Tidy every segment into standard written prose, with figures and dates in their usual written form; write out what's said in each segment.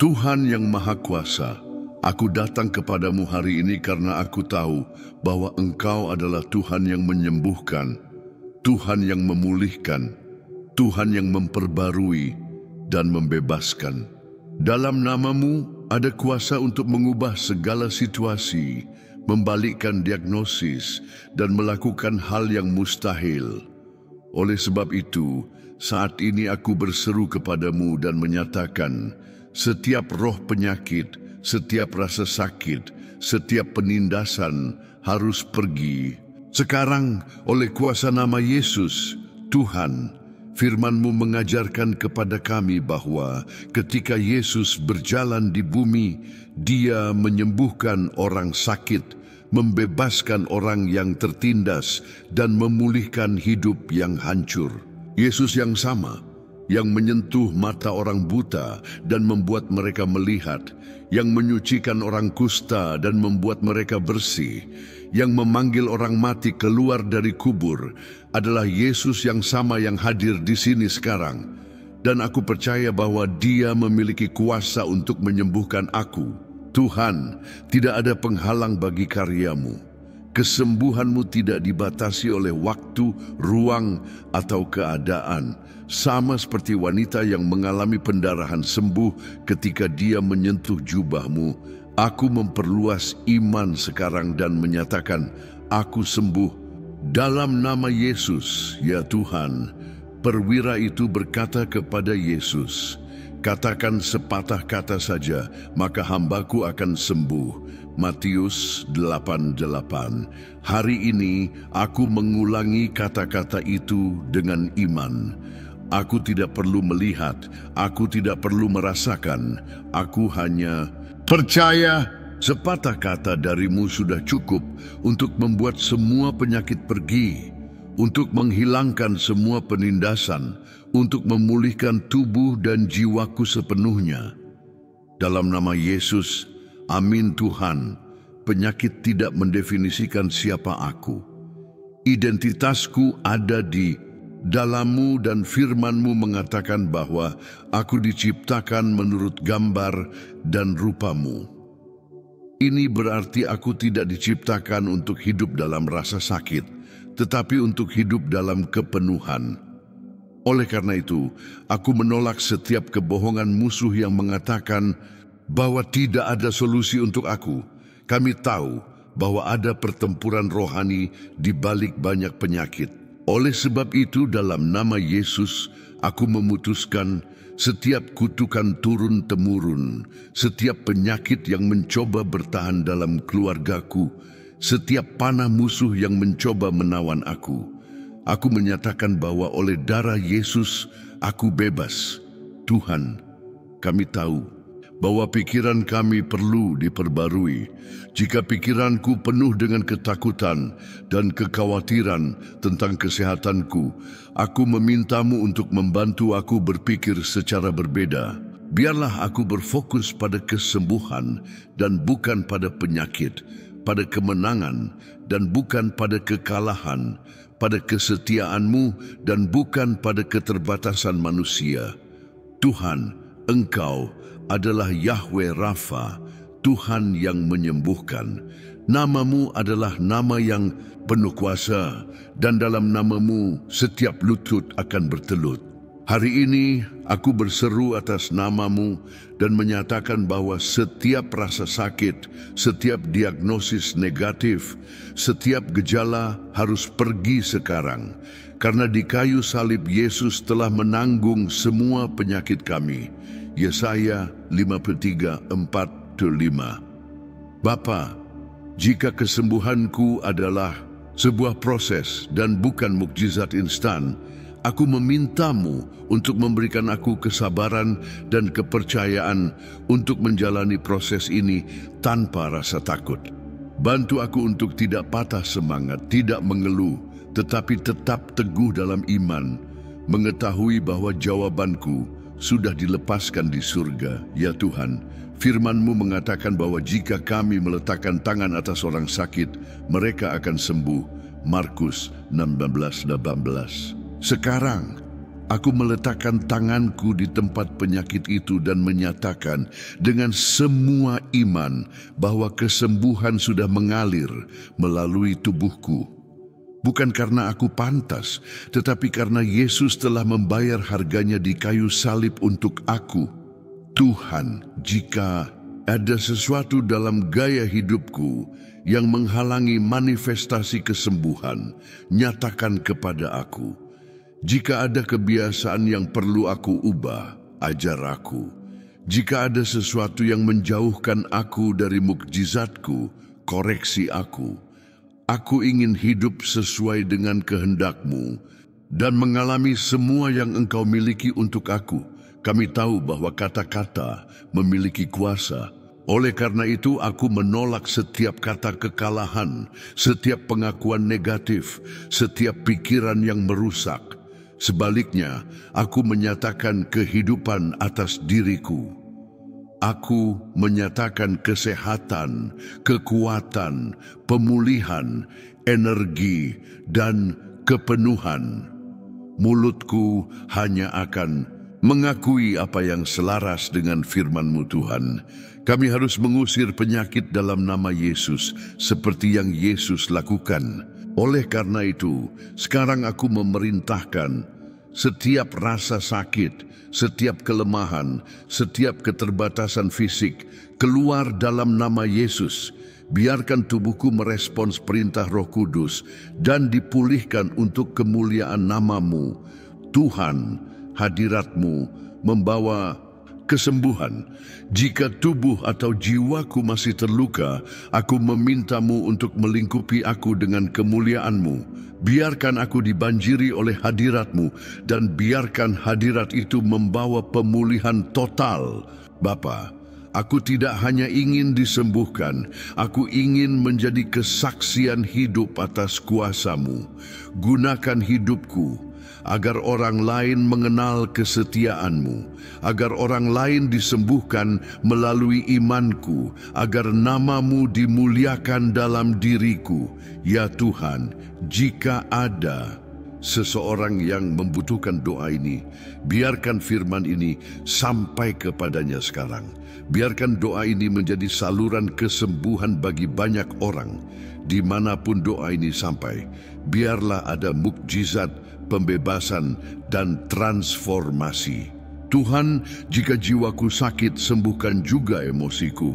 Tuhan yang Maha Kuasa, aku datang kepadamu hari ini karena aku tahu bahwa Engkau adalah Tuhan yang menyembuhkan, Tuhan yang memulihkan, Tuhan yang memperbarui dan membebaskan. Dalam nama-Mu ada kuasa untuk mengubah segala situasi, membalikkan diagnosis, dan melakukan hal yang mustahil. Oleh sebab itu, saat ini aku berseru kepadamu dan menyatakan, setiap roh penyakit, setiap rasa sakit, setiap penindasan harus pergi. Sekarang, oleh kuasa nama Yesus, Tuhan, firman-Mu mengajarkan kepada kami bahwa ketika Yesus berjalan di bumi, Dia menyembuhkan orang sakit, membebaskan orang yang tertindas, dan memulihkan hidup yang hancur. Yesus yang sama, yang menyentuh mata orang buta dan membuat mereka melihat, yang menyucikan orang kusta dan membuat mereka bersih, yang memanggil orang mati keluar dari kubur, adalah Yesus yang sama yang hadir di sini sekarang. Dan aku percaya bahwa Dia memiliki kuasa untuk menyembuhkan aku. Tuhan, tidak ada penghalang bagi karya-Mu. Kesembuhan-Mu tidak dibatasi oleh waktu, ruang, atau keadaan. Sama seperti wanita yang mengalami pendarahan sembuh ketika dia menyentuh jubah-Mu. Aku memperluas iman sekarang dan menyatakan, aku sembuh. Dalam nama Yesus, ya Tuhan, perwira itu berkata kepada Yesus, katakan sepatah kata saja, maka hamba-Ku akan sembuh. Matius 8:8. Hari ini aku mengulangi kata-kata itu dengan iman. Aku tidak perlu melihat, aku tidak perlu merasakan, aku hanya percaya. Sepatah kata dari-Mu sudah cukup untuk membuat semua penyakit pergi, untuk menghilangkan semua penindasan, untuk memulihkan tubuh dan jiwaku sepenuhnya. Dalam nama Yesus, amin Tuhan, penyakit tidak mendefinisikan siapa aku. Identitasku ada di dalam-Mu dan firman-Mu mengatakan bahwa aku diciptakan menurut gambar dan rupa-Mu. Ini berarti aku tidak diciptakan untuk hidup dalam rasa sakit, tetapi untuk hidup dalam kepenuhan. Oleh karena itu, aku menolak setiap kebohongan musuh yang mengatakan bahwa tidak ada solusi untuk aku. Kami tahu bahwa ada pertempuran rohani di balik banyak penyakit. Oleh sebab itu, dalam nama Yesus, aku memutuskan setiap kutukan turun-temurun, setiap penyakit yang mencoba bertahan dalam keluargaku, setiap panah musuh yang mencoba menawan aku. Aku menyatakan bahwa oleh darah Yesus, aku bebas. Tuhan, kami tahu bahwa pikiran kami perlu diperbarui. Jika pikiranku penuh dengan ketakutan dan kekhawatiran tentang kesehatanku, aku meminta-Mu untuk membantu aku berpikir secara berbeda. Biarlah aku berfokus pada kesembuhan dan bukan pada penyakit, pada kemenangan dan bukan pada kekalahan, pada kesetiaan-Mu dan bukan pada keterbatasan manusia. Tuhan, Engkau adalah Yahweh Rafa, Tuhan yang menyembuhkan. Nama-Mu adalah nama yang penuh kuasa, dan dalam nama-Mu setiap lutut akan bertelut. Hari ini aku berseru atas nama-Mu dan menyatakan bahwa setiap rasa sakit, setiap diagnosis negatif, setiap gejala harus pergi sekarang. Karena di kayu salib Yesus telah menanggung semua penyakit kami. Yesaya 53:4-5. Bapa, jika kesembuhanku adalah sebuah proses dan bukan mukjizat instan, aku meminta-Mu untuk memberikan aku kesabaran dan kepercayaan untuk menjalani proses ini tanpa rasa takut. Bantu aku untuk tidak patah semangat, tidak mengeluh, tetapi tetap teguh dalam iman, mengetahui bahwa jawabanku sudah dilepaskan di surga. Ya Tuhan, firman-Mu mengatakan bahwa jika kami meletakkan tangan atas orang sakit, mereka akan sembuh. Markus 16:18. Sekarang, Aku meletakkan tanganku di tempat penyakit itu dan menyatakan dengan semua iman bahwa kesembuhan sudah mengalir melalui tubuhku. Bukan karena aku pantas, tetapi karena Yesus telah membayar harganya di kayu salib untuk aku. Tuhan, jika ada sesuatu dalam gaya hidupku yang menghalangi manifestasi kesembuhan, nyatakan kepada aku. Jika ada kebiasaan yang perlu aku ubah, ajar aku. Jika ada sesuatu yang menjauhkan aku dari mukjizatku, koreksi aku. Aku ingin hidup sesuai dengan kehendak-Mu dan mengalami semua yang Engkau miliki untuk aku. Kami tahu bahwa kata-kata memiliki kuasa. Oleh karena itu, aku menolak setiap kata kekalahan, setiap pengakuan negatif, setiap pikiran yang merusak. Sebaliknya, aku menyatakan kehidupan atas diriku. Aku menyatakan kesehatan, kekuatan, pemulihan, energi, dan kepenuhan. Mulutku hanya akan mengakui apa yang selaras dengan firman-Mu, Tuhan. Kami harus mengusir penyakit dalam nama Yesus, seperti yang Yesus lakukan. Oleh karena itu, sekarang aku memerintahkan setiap rasa sakit, setiap kelemahan, setiap keterbatasan fisik, keluar dalam nama Yesus. Biarkan tubuhku merespons perintah Roh Kudus dan dipulihkan untuk kemuliaan nama-Mu. Tuhan, hadirat-Mu membawa kesembuhan. Jika tubuh atau jiwaku masih terluka, aku meminta-Mu untuk melingkupi aku dengan kemuliaan-Mu. Biarkan aku dibanjiri oleh hadirat-Mu dan biarkan hadirat itu membawa pemulihan total. Bapa, aku tidak hanya ingin disembuhkan, aku ingin menjadi kesaksian hidup atas kuasa-Mu. Gunakan hidupku agar orang lain mengenal kesetiaan-Mu, agar orang lain disembuhkan melalui imanku, agar nama-Mu dimuliakan dalam diriku. Ya Tuhan, jika ada seseorang yang membutuhkan doa ini, biarkan firman ini sampai kepadanya sekarang. Biarkan doa ini menjadi saluran kesembuhan bagi banyak orang. Dimanapun doa ini sampai, biarlah ada mukjizat, pembebasan, dan transformasi. Tuhan, jika jiwaku sakit, sembuhkan juga emosiku.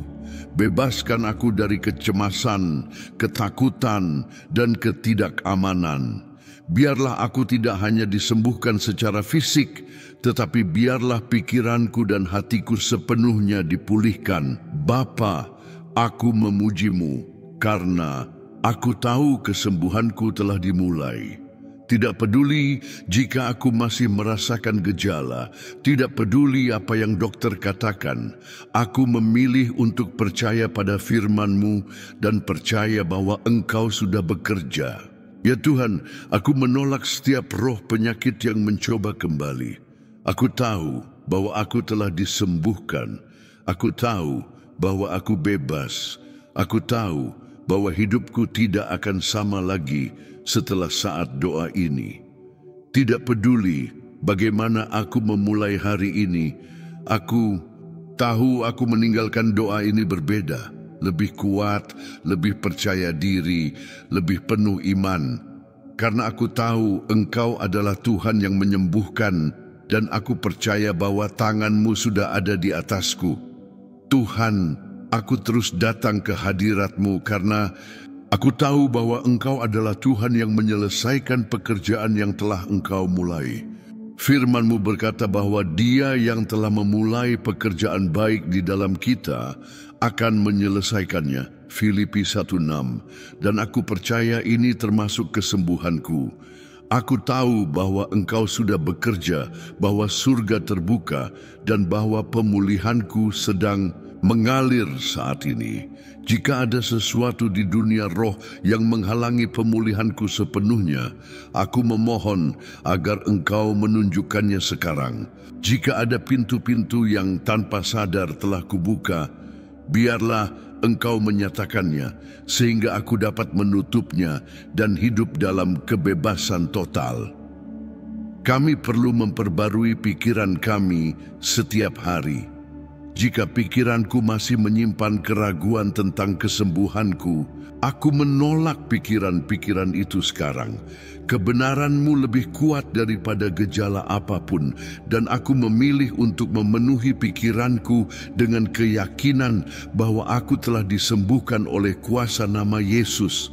Bebaskan aku dari kecemasan, ketakutan, dan ketidakamanan. Biarlah aku tidak hanya disembuhkan secara fisik, tetapi biarlah pikiranku dan hatiku sepenuhnya dipulihkan. Bapa, aku memuji-Mu karena aku tahu kesembuhanku telah dimulai. Tidak peduli jika aku masih merasakan gejala, tidak peduli apa yang dokter katakan, aku memilih untuk percaya pada firman-Mu dan percaya bahwa Engkau sudah bekerja. Ya Tuhan, aku menolak setiap roh penyakit yang mencoba kembali. Aku tahu bahwa aku telah disembuhkan. Aku tahu bahwa aku bebas. Aku tahu bahwa hidupku tidak akan sama lagi setelah saat doa ini. Tidak peduli bagaimana aku memulai hari ini, aku tahu aku meninggalkan doa ini berbeda, lebih kuat, lebih percaya diri, lebih penuh iman. Karena aku tahu Engkau adalah Tuhan yang menyembuhkan dan aku percaya bahwa tangan-Mu sudah ada di atasku. Tuhan, aku terus datang ke hadirat-Mu karena aku tahu bahwa Engkau adalah Tuhan yang menyelesaikan pekerjaan yang telah Engkau mulai. Firman-Mu berkata bahwa Dia yang telah memulai pekerjaan baik di dalam kita akan menyelesaikannya. Filipi 1:6. Dan aku percaya ini termasuk kesembuhanku. Aku tahu bahwa Engkau sudah bekerja, bahwa surga terbuka, dan bahwa pemulihanku sedang mengalir saat ini. Jika ada sesuatu di dunia roh yang menghalangi pemulihanku sepenuhnya, aku memohon agar Engkau menunjukkannya sekarang. Jika ada pintu-pintu yang tanpa sadar telah kubuka, biarlah Engkau menyatakannya, sehingga aku dapat menutupnya dan hidup dalam kebebasan total. Kami perlu memperbarui pikiran kami setiap hari. Jika pikiranku masih menyimpan keraguan tentang kesembuhanku, aku menolak pikiran-pikiran itu sekarang. Kebenaran-Mu lebih kuat daripada gejala apapun, dan aku memilih untuk memenuhi pikiranku dengan keyakinan bahwa aku telah disembuhkan oleh kuasa nama Yesus.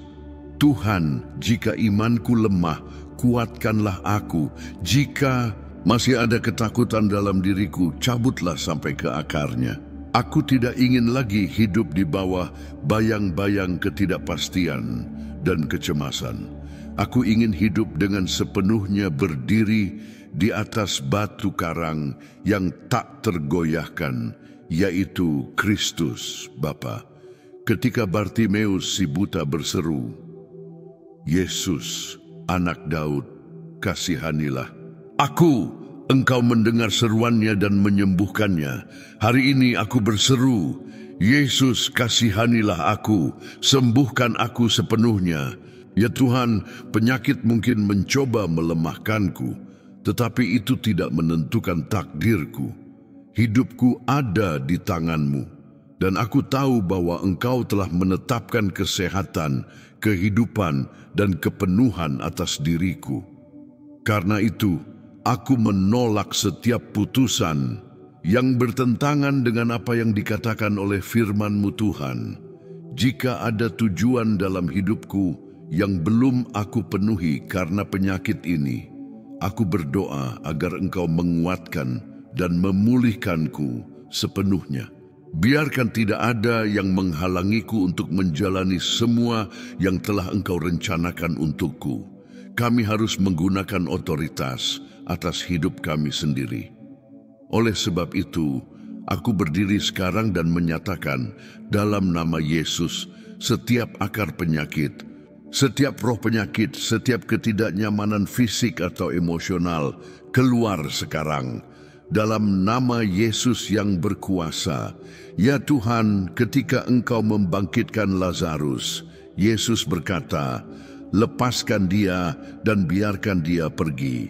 Tuhan, jika imanku lemah, kuatkanlah aku. Jika masih ada ketakutan dalam diriku, cabutlah sampai ke akarnya. Aku tidak ingin lagi hidup di bawah bayang-bayang ketidakpastian dan kecemasan. Aku ingin hidup dengan sepenuhnya berdiri di atas batu karang yang tak tergoyahkan, yaitu Kristus Bapa. Ketika Bartimeus si buta berseru, "Yesus, Anak Daud, kasihanilah aku." Engkau mendengar seruannya dan menyembuhkannya. Hari ini aku berseru, "Yesus, kasihanilah aku, sembuhkan aku sepenuhnya." Ya Tuhan, penyakit mungkin mencoba melemahkanku, tetapi itu tidak menentukan takdirku. Hidupku ada di tangan-Mu, dan aku tahu bahwa Engkau telah menetapkan kesehatan, kehidupan, dan kepenuhan atas diriku. Karena itu, aku menolak setiap putusan yang bertentangan dengan apa yang dikatakan oleh firman-Mu Tuhan. Jika ada tujuan dalam hidupku yang belum aku penuhi karena penyakit ini, aku berdoa agar Engkau menguatkan dan memulihkanku sepenuhnya. Biarkan tidak ada yang menghalangiku untuk menjalani semua yang telah Engkau rencanakan untukku. Kami harus menggunakan otoritas atas hidup kami sendiri. Oleh sebab itu, aku berdiri sekarang dan menyatakan dalam nama Yesus, setiap akar penyakit, setiap roh penyakit, setiap ketidaknyamanan fisik atau emosional, keluar sekarang. Dalam nama Yesus yang berkuasa. Ya Tuhan, ketika Engkau membangkitkan Lazarus, Yesus berkata, "Lepaskan dia dan biarkan dia pergi."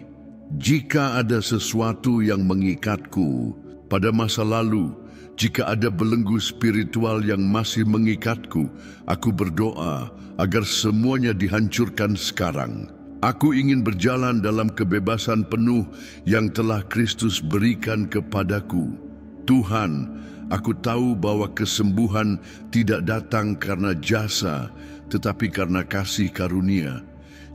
Jika ada sesuatu yang mengikatku pada masa lalu, jika ada belenggu spiritual yang masih mengikatku, aku berdoa agar semuanya dihancurkan sekarang. Aku ingin berjalan dalam kebebasan penuh yang telah Kristus berikan kepadaku. Tuhan, aku tahu bahwa kesembuhan tidak datang karena jasa, tetapi karena kasih karunia.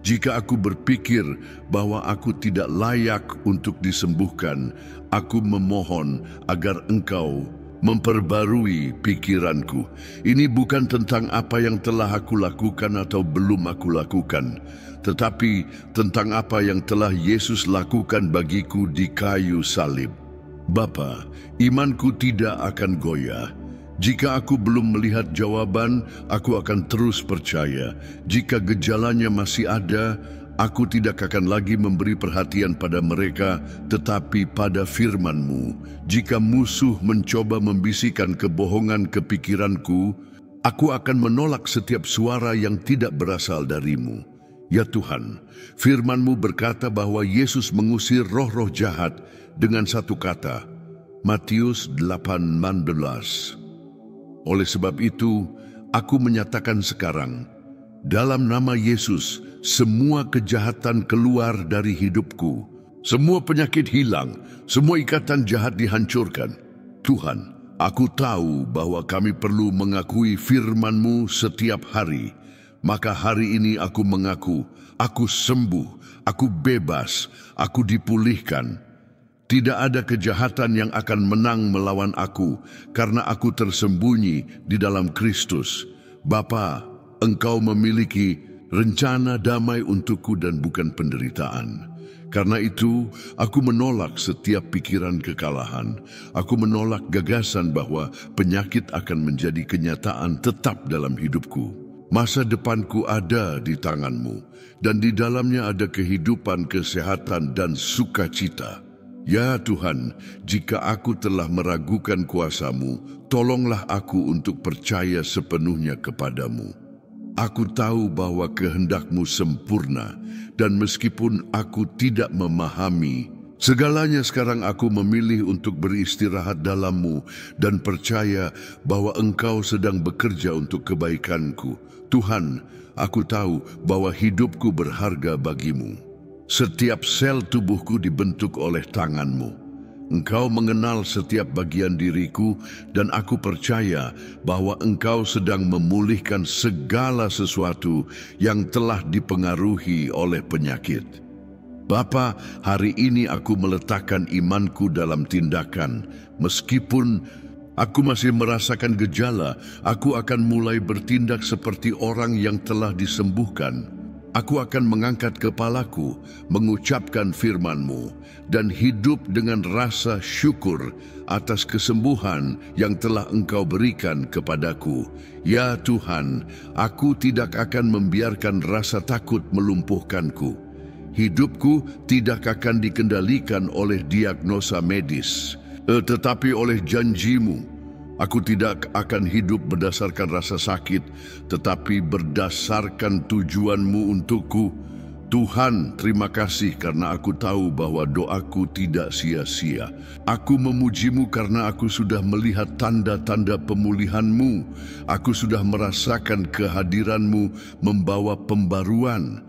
Jika aku berpikir bahwa aku tidak layak untuk disembuhkan, aku memohon agar Engkau memperbarui pikiranku. Ini bukan tentang apa yang telah aku lakukan atau belum aku lakukan, tetapi tentang apa yang telah Yesus lakukan bagiku di kayu salib. Bapa, imanku tidak akan goyah. Jika aku belum melihat jawaban, aku akan terus percaya. Jika gejalanya masih ada, aku tidak akan lagi memberi perhatian pada mereka, tetapi pada firman-Mu. Jika musuh mencoba membisikkan kebohongan ke pikiranku, aku akan menolak setiap suara yang tidak berasal dari-Mu. Ya Tuhan, firman-Mu berkata bahwa Yesus mengusir roh-roh jahat dengan satu kata, Matius 8:16. Oleh sebab itu, aku menyatakan sekarang, dalam nama Yesus, semua kejahatan keluar dari hidupku. Semua penyakit hilang, semua ikatan jahat dihancurkan. Tuhan, aku tahu bahwa kami perlu mengakui firman-Mu setiap hari. Maka hari ini aku mengaku, aku sembuh, aku bebas, aku dipulihkan. Tidak ada kejahatan yang akan menang melawan aku, karena aku tersembunyi di dalam Kristus. Bapa, Engkau memiliki rencana damai untukku dan bukan penderitaan. Karena itu, aku menolak setiap pikiran kekalahan. Aku menolak gagasan bahwa penyakit akan menjadi kenyataan tetap dalam hidupku. Masa depanku ada di tangan-Mu, dan di dalamnya ada kehidupan, kesehatan, dan sukacita. Ya Tuhan, jika aku telah meragukan kuasa-Mu, tolonglah aku untuk percaya sepenuhnya kepada-Mu. aku tahu bahwa kehendak-Mu sempurna, dan meskipun aku tidak memahami segalanya, sekarang aku memilih untuk beristirahat dalam-Mu dan percaya bahwa Engkau sedang bekerja untuk kebaikanku. Tuhan, aku tahu bahwa hidupku berharga bagi-Mu. Setiap sel tubuhku dibentuk oleh tangan-Mu. Engkau mengenal setiap bagian diriku, dan aku percaya bahwa Engkau sedang memulihkan segala sesuatu yang telah dipengaruhi oleh penyakit. Bapa, hari ini aku meletakkan imanku dalam tindakan. Meskipun aku masih merasakan gejala, aku akan mulai bertindak seperti orang yang telah disembuhkan. Aku akan mengangkat kepalaku, mengucapkan firman-Mu, dan hidup dengan rasa syukur atas kesembuhan yang telah Engkau berikan kepadaku. Ya Tuhan, aku tidak akan membiarkan rasa takut melumpuhkanku. Hidupku tidak akan dikendalikan oleh diagnosa medis, tetapi oleh janji-Mu. Aku tidak akan hidup berdasarkan rasa sakit, tetapi berdasarkan tujuan-Mu untukku. Tuhan, terima kasih karena aku tahu bahwa doaku tidak sia-sia. Aku memuji-Mu karena aku sudah melihat tanda-tanda pemulihan-Mu. Aku sudah merasakan kehadiran-Mu membawa pembaruan.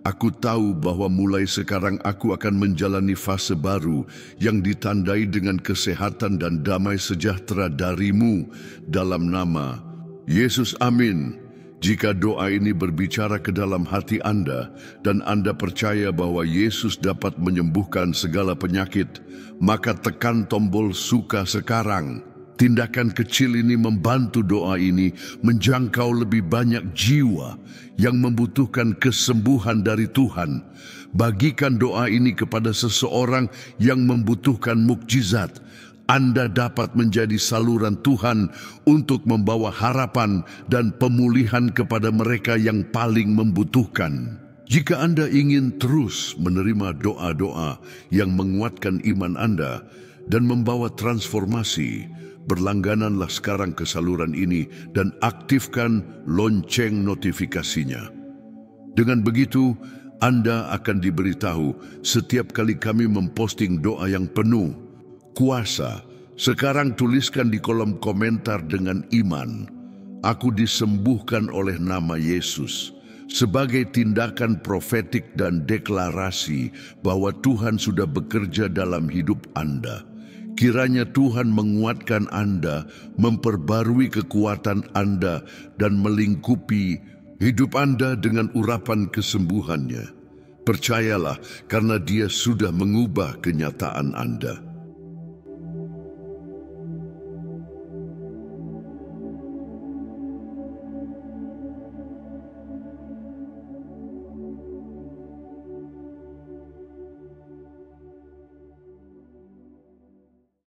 Aku tahu bahwa mulai sekarang aku akan menjalani fase baru yang ditandai dengan kesehatan dan damai sejahtera dari-Mu dalam nama Yesus. Amin. Jika doa ini berbicara ke dalam hati Anda dan Anda percaya bahwa Yesus dapat menyembuhkan segala penyakit, maka tekan tombol suka sekarang. Tindakan kecil ini membantu doa ini menjangkau lebih banyak jiwa yang membutuhkan kesembuhan dari Tuhan. Bagikan doa ini kepada seseorang yang membutuhkan mukjizat. Anda dapat menjadi saluran Tuhan untuk membawa harapan dan pemulihan kepada mereka yang paling membutuhkan. Jika Anda ingin terus menerima doa-doa yang menguatkan iman Anda dan membawa transformasi, berlanggananlah sekarang ke saluran ini dan aktifkan lonceng notifikasinya. Dengan begitu, Anda akan diberitahu setiap kali kami memposting doa yang penuh kuasa. Sekarang tuliskan di kolom komentar dengan iman, "Aku disembuhkan oleh nama Yesus." Sebagai tindakan profetik dan deklarasi bahwa Tuhan sudah bekerja dalam hidup Anda. Kiranya Tuhan menguatkan Anda, memperbarui kekuatan Anda, dan melingkupi hidup Anda dengan urapan kesembuhannya. Percayalah, karena Dia sudah mengubah kenyataan Anda.